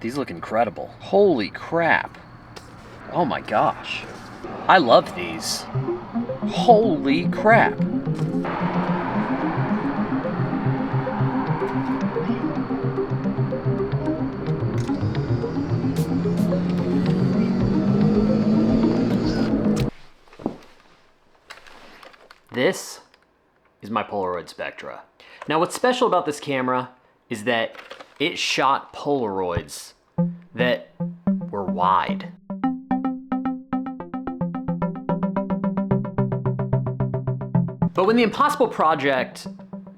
These look incredible. Holy crap. Oh my gosh. I love these. Holy crap. This is my Polaroid Spectra. Now what's special about this camera is that it shot Polaroids that were wide. But when the Impossible Project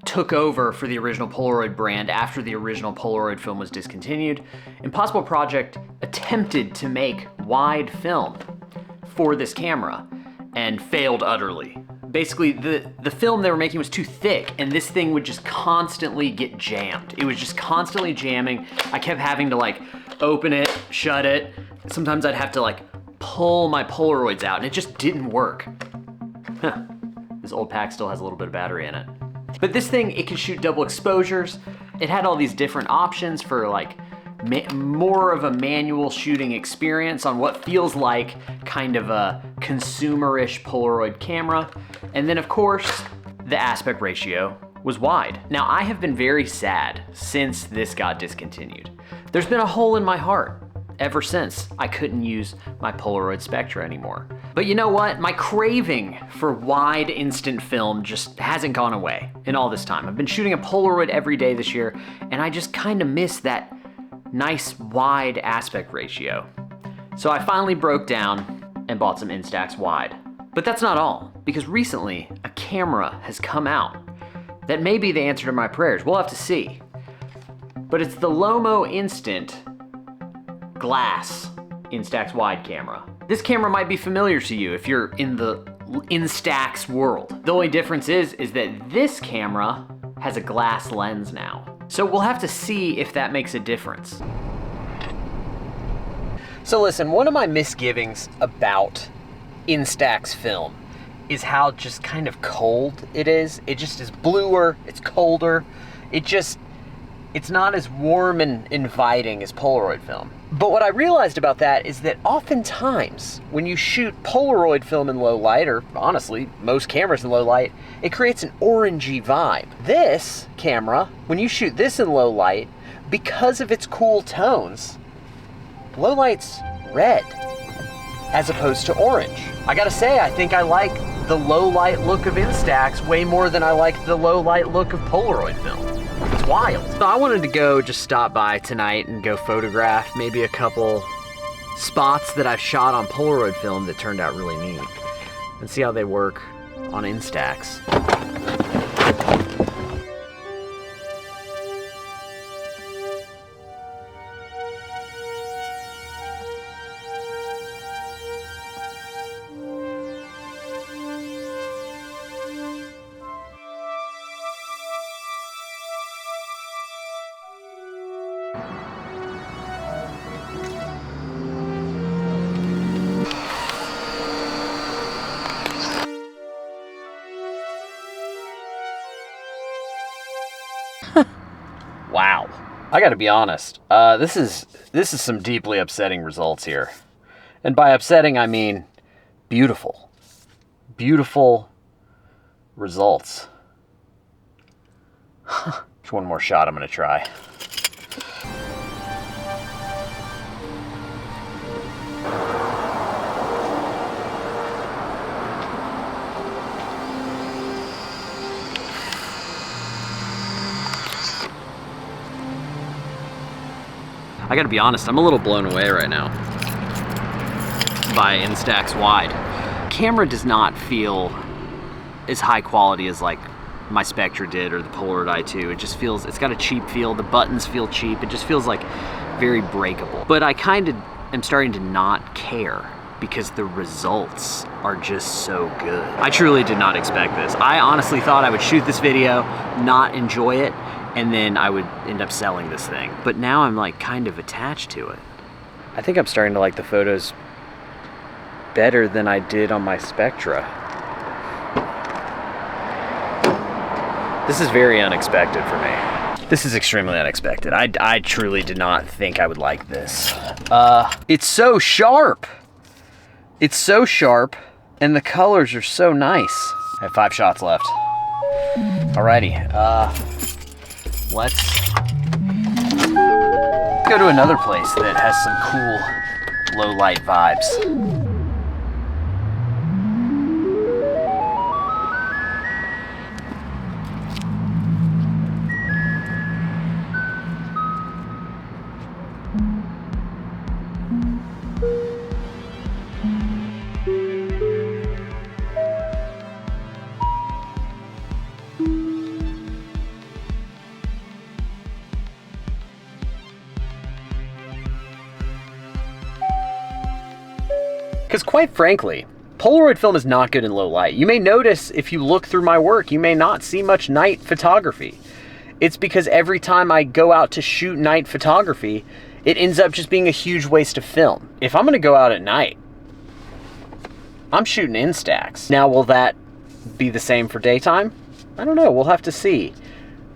took over for the original Polaroid brand after the original Polaroid film was discontinued, Impossible Project attempted to make wide film for this camera and failed utterly. Basically, the film they were making was too thick, and this thing would just constantly get jammed. It was just constantly jamming. I kept having to like open it, shut it. Sometimes I'd have to like pull my Polaroids out, and it just didn't work. Huh. This old pack still has a little bit of battery in it. But this thing, it can shoot double exposures. It had all these different options for like more of a manual shooting experience on what feels like kind of a consumer-ish Polaroid camera. And then of course, the aspect ratio was wide. Now I have been very sad since this got discontinued. There's been a hole in my heart ever since I couldn't use my Polaroid Spectra anymore. But you know what? My craving for wide instant film just hasn't gone away in all this time. I've been shooting a Polaroid every day this year, and I just kind of miss that nice wide aspect ratio. So I finally broke down and bought some Instax wide. But that's not all, because recently a camera has come out that may be the answer to my prayers. We'll have to see. But it's the Lomo Instant Glass Instax wide camera. This camera might be familiar to you if you're in the Instax world. The only difference is that this camera has a glass lens now. So we'll have to see if that makes a difference. So listen, one of my misgivings about Instax film is how just kind of cold it is. It just is bluer, it's colder. It's not as warm and inviting as Polaroid film. But what I realized about that is that oftentimes when you shoot Polaroid film in low light, or honestly, most cameras in low light, it creates an orangey vibe. This camera, when you shoot this in low light, because of its cool tones, low light's red as opposed to orange. I gotta say, I think I like the low light look of Instax way more than I like the low light look of Polaroid film. It's wild. So I wanted to go just stop by tonight and go photograph maybe a couple spots that I've shot on Polaroid film that turned out really neat and see how they work on Instax. Wow. I gotta be honest, this is some deeply upsetting results here. And by upsetting, I mean beautiful. Beautiful results. Just one more shot I'm gonna try. I gotta be honest, I'm a little blown away right now by Instax wide. Camera does not feel as high quality as like my Spectra did or the Polaroid i2. It just feels, it's got a cheap feel, the buttons feel cheap, it just feels like very breakable. But I kind of am starting to not care because the results are just so good. I truly did not expect this. I honestly thought I would shoot this video, not enjoy it, and then I would end up selling this thing. But now I'm like kind of attached to it. I think I'm starting to like the photos better than I did on my Spectra. This is very unexpected for me. This is extremely unexpected. I truly did not think I would like this. It's so sharp. It's so sharp, and the colors are so nice. I have 5 shots left. Alrighty, let's go to another place that has some cool low light vibes. Because quite frankly, Polaroid film is not good in low light. You may notice if you look through my work, you may not see much night photography. It's because every time I go out to shoot night photography, it ends up just being a huge waste of film. If I'm gonna go out at night, I'm shooting Instax. Now, will that be the same for daytime? I don't know, we'll have to see.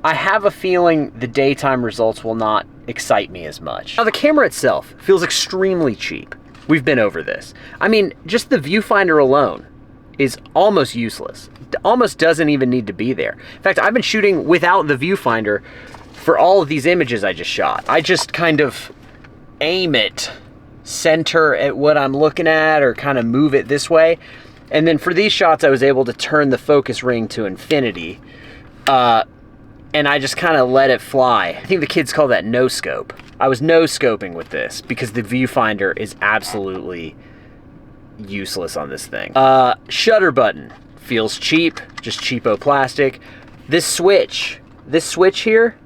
I have a feeling the daytime results will not excite me as much. Now, the camera itself feels extremely cheap. We've been over this. I mean, just the viewfinder alone is almost useless. It almost doesn't even need to be there. In fact, I've been shooting without the viewfinder for all of these images I just shot. I just kind of aim it center at what I'm looking at or kind of move it this way. And then for these shots, I was able to turn the focus ring to infinity. And I just kind of let it fly. I think the kids call that no scope. I was no scoping with this because the viewfinder is absolutely useless on this thing. Shutter button feels cheap, just cheapo plastic. This switch here,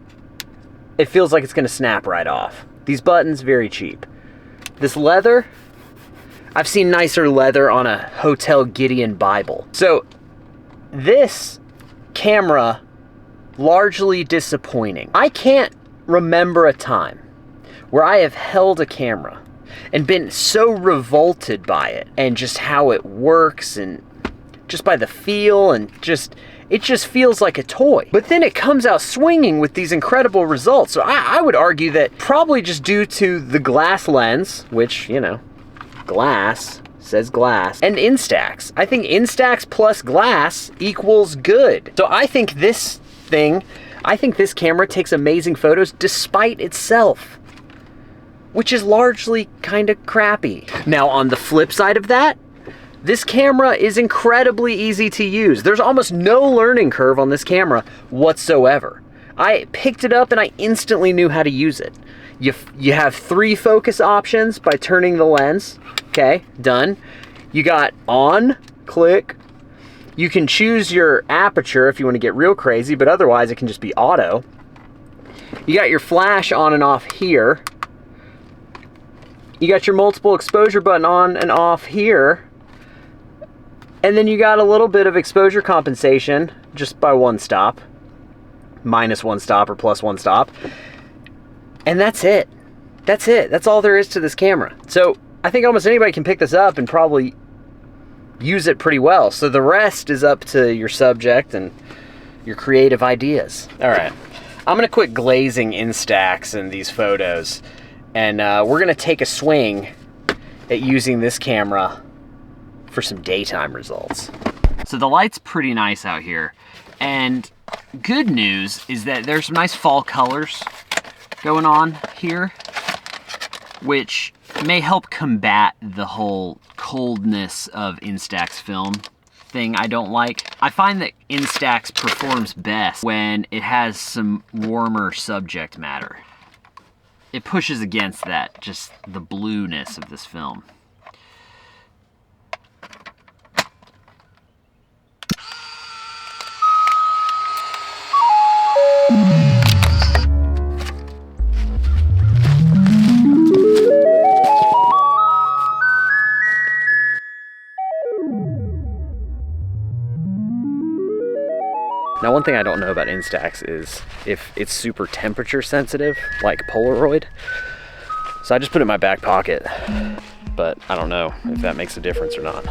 it feels like it's gonna snap right off. These buttons, very cheap. This leather, I've seen nicer leather on a Hotel Gideon Bible. So this camera, largely disappointing. I can't remember a time where I have held a camera and been so revolted by it and just how it works and just by the feel and it just feels like a toy. But then it comes out swinging with these incredible results. So I would argue that probably just due to the glass lens, which, you know, glass says glass, and Instax. I think Instax plus glass equals good. So I think this camera takes amazing photos despite itself, which is largely kind of crappy. Now, on the flip side of that, this camera is incredibly easy to use. There's almost no learning curve on this camera whatsoever. I picked it up and I instantly knew how to use it. You have 3 focus options by turning the lens. Okay, done. You got on, click. You can choose your aperture if you want to get real crazy, but otherwise it can just be auto. You got your flash on and off here. You got your multiple exposure button on and off here. And then you got a little bit of exposure compensation just by 1 stop. Minus 1 stop or plus 1 stop. And that's it. That's it. That's all there is to this camera. So I think almost anybody can pick this up and probably use it pretty well. So the rest is up to your subject and your creative ideas. All right, I'm gonna quit glazing Instax in these photos, and we're gonna take a swing at using this camera for some daytime results. So the light's pretty nice out here, and good news is that there's some nice fall colors going on here, which may help combat the whole coldness of Instax film thing I don't like. I find that Instax performs best when it has some warmer subject matter. It pushes against that, just the blueness of this film. Now, one thing I don't know about Instax is if it's super temperature sensitive, like Polaroid. So I just put it in my back pocket, but I don't know if that makes a difference or not.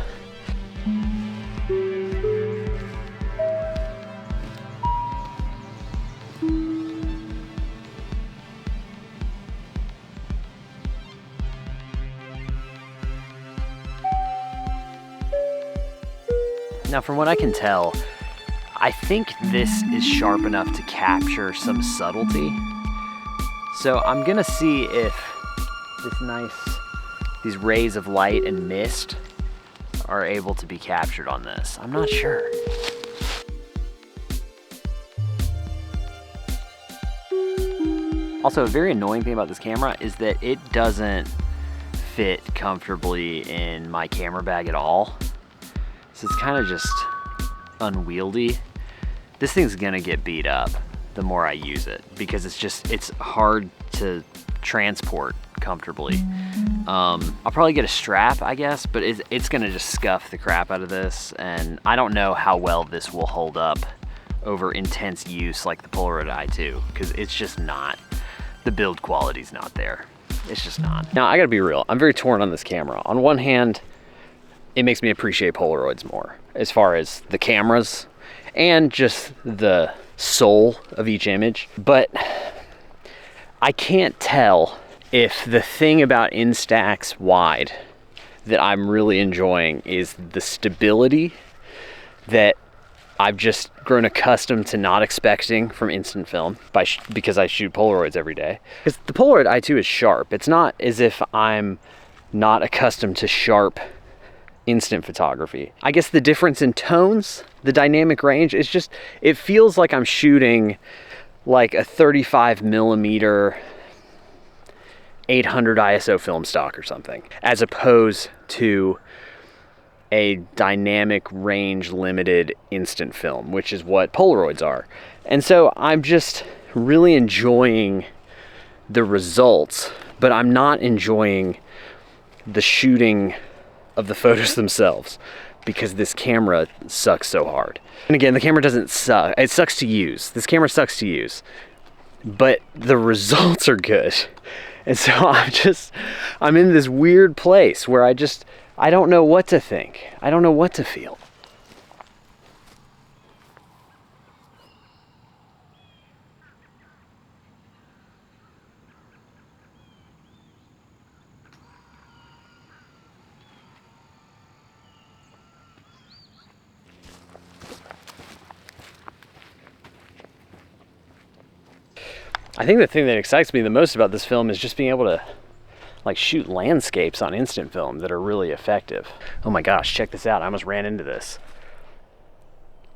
Now, from what I can tell, I think this is sharp enough to capture some subtlety. So I'm gonna see if these rays of light and mist are able to be captured on this. I'm not sure. Also, a very annoying thing about this camera is that it doesn't fit comfortably in my camera bag at all. So it's kind of just unwieldy. This thing's gonna get beat up the more I use it because it's hard to transport comfortably. I'll probably get a strap, I guess, but it's gonna just scuff the crap out of this, and I don't know how well this will hold up over intense use like the Polaroid i2, because it's just not, the build quality's not there. It's just not. Now, I gotta be real, I'm very torn on this camera. On one hand, it makes me appreciate Polaroids more as far as the cameras and just the soul of each image. But I can't tell if the thing about Instax wide that I'm really enjoying is the stability that I've just grown accustomed to not expecting from instant film because I shoot Polaroids every day. Because the Polaroid i2 is sharp. It's not as if I'm not accustomed to sharp instant photography. I guess the difference in tones, the dynamic range, is just, it feels like I'm shooting like a 35 millimeter 800 ISO film stock or something, as opposed to a dynamic range limited instant film, which is what Polaroids are. And so I'm just really enjoying the results, but I'm not enjoying the shooting of the photos themselves because this camera sucks so hard. And again, the camera doesn't suck. It sucks to use. This camera sucks to use, but the results are good. And so I'm in this weird place where I don't know what to think. I don't know what to feel. I think the thing that excites me the most about this film is just being able to like shoot landscapes on instant film that are really effective. Oh my gosh, check this out. I almost ran into this.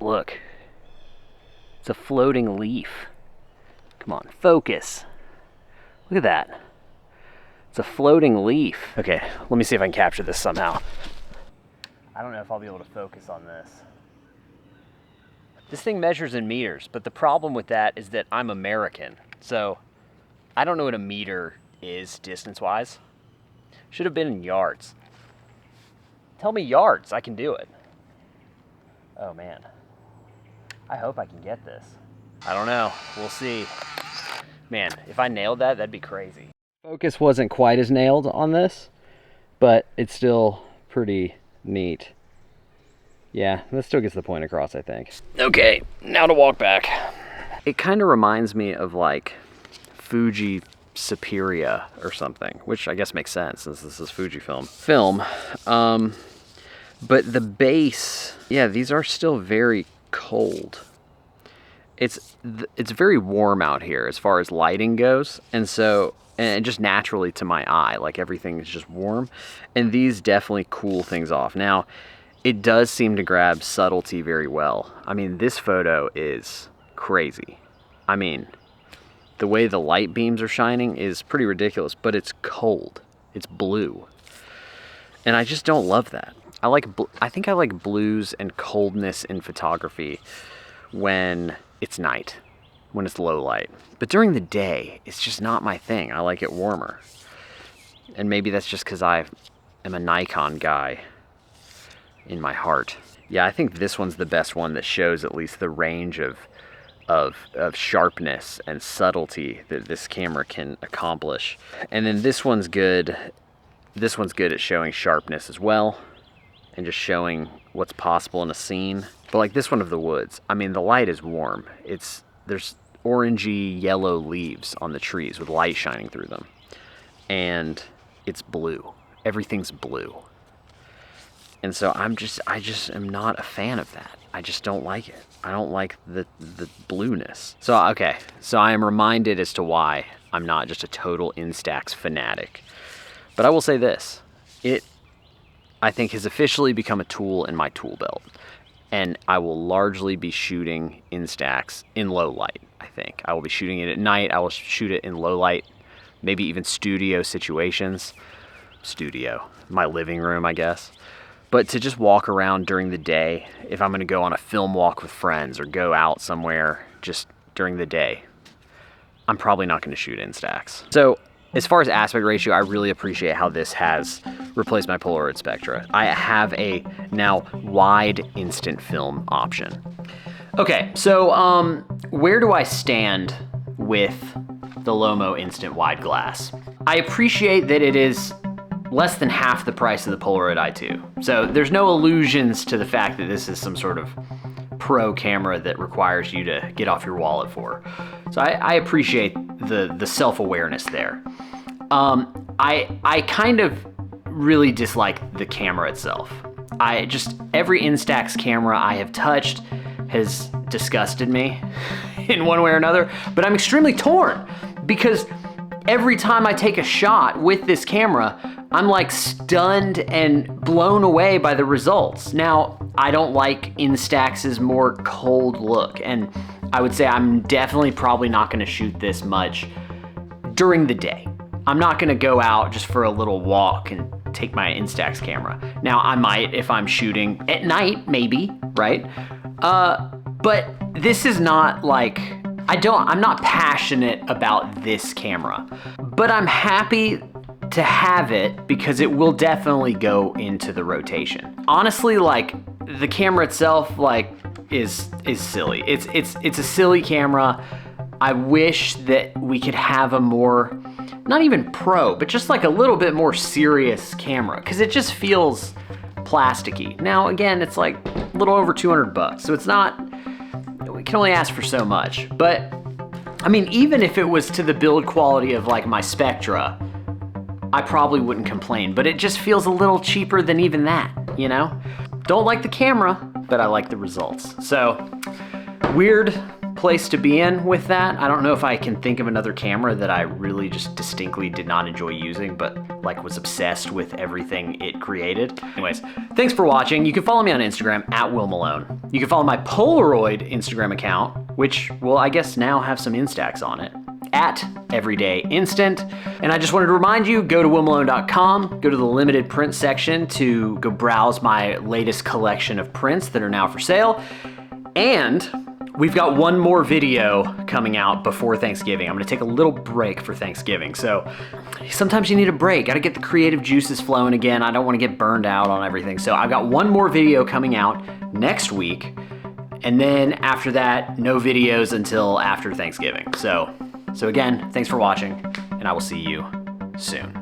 Look, it's a floating leaf. Come on, focus. Look at that. It's a floating leaf. Okay, let me see if I can capture this somehow. I don't know if I'll be able to focus on this. This thing measures in meters, but the problem with that is that I'm American. So I don't know what a meter is distance-wise. Should have been in yards. Tell me yards, I can do it. Oh man, I hope I can get this. I don't know, we'll see. Man, if I nailed that, that'd be crazy. Focus wasn't quite as nailed on this, but it's still pretty neat. Yeah, that still gets the point across, I think. Okay, now to walk back. It kind of reminds me of like Fuji Superia or something, which I guess makes sense since this is Fujifilm film. But the base, yeah, these are still very cold. It's very warm out here as far as lighting goes, and so, and just naturally to my eye, like everything is just warm, and these definitely cool things off. Now, it does seem to grab subtlety very well. I mean, this photo is crazy. I mean, the way the light beams are shining is pretty ridiculous, but it's cold. It's blue. And I just don't love that. I think I like blues and coldness in photography when it's night, when it's low light. But during the day, it's just not my thing. I like it warmer. And maybe that's just because I am a Nikon guy in my heart. Yeah, I think this one's the best one that shows at least the range of sharpness and subtlety that this camera can accomplish. And then this one's good. This one's good at showing sharpness as well and just showing what's possible in a scene. But like this one of the woods, I mean, the light is warm. There's orangey yellow leaves on the trees with light shining through them. And it's blue. Everything's blue. And so I just am not a fan of that. I just don't like it. I don't like the blueness. So, okay, so I am reminded as to why I'm not just a total Instax fanatic. But I will say this, I think has officially become a tool in my tool belt. And I will largely be shooting Instax in low light, I think. I will be shooting it at night. I will shoot it in low light, maybe even studio situations. Studio, my living room, I guess. But to just walk around during the day, if I'm gonna go on a film walk with friends or go out somewhere just during the day, I'm probably not gonna shoot Instax. So as far as aspect ratio, I really appreciate how this has replaced my Polaroid Spectra. I have a now wide instant film option. Okay, so where do I stand with the Lomo instant wide glass? I appreciate that it is less than half the price of the Polaroid i2. So there's no allusions to the fact that this is some sort of pro camera that requires you to get off your wallet for. So I appreciate the self-awareness there. I kind of really dislike the camera itself. Every Instax camera I have touched has disgusted me in one way or another, but I'm extremely torn because every time I take a shot with this camera, I'm like stunned and blown away by the results. Now, I don't like Instax's more cold look, and I would say I'm definitely probably not gonna shoot this much during the day. I'm not gonna go out just for a little walk and take my Instax camera. Now, I might if I'm shooting at night, maybe, right? But this is not like, I'm not passionate about this camera, but I'm happy to have it because it will definitely go into the rotation. Honestly, like the camera itself, like is silly. It's a silly camera. I wish that we could have a more, not even pro, but just like a little bit more serious camera because it just feels plasticky. Now, again, it's like a little over 200 bucks. So it's not, we can only ask for so much. But I mean, even if it was to the build quality of like my Spectra, I probably wouldn't complain, but it just feels a little cheaper than even that, you know? Don't like the camera, but I like the results. So, weird place to be in with that. I don't know if I can think of another camera that I really just distinctly did not enjoy using, but like was obsessed with everything it created. Anyways, thanks for watching. You can follow me on Instagram @WillMalone. You can follow my Polaroid Instagram account, which will, I guess, now have some Instax on it, @EverydayInstant. And I just wanted to remind you, go to willmalone.com, go to the limited print section to go browse my latest collection of prints that are now for sale. And we've got one more video coming out before Thanksgiving. I'm gonna take a little break for Thanksgiving. So sometimes you need a break, gotta get the creative juices flowing again. I don't wanna get burned out on everything. So I've got one more video coming out next week. And then after that, no videos until after Thanksgiving. So again, thanks for watching, and I will see you soon.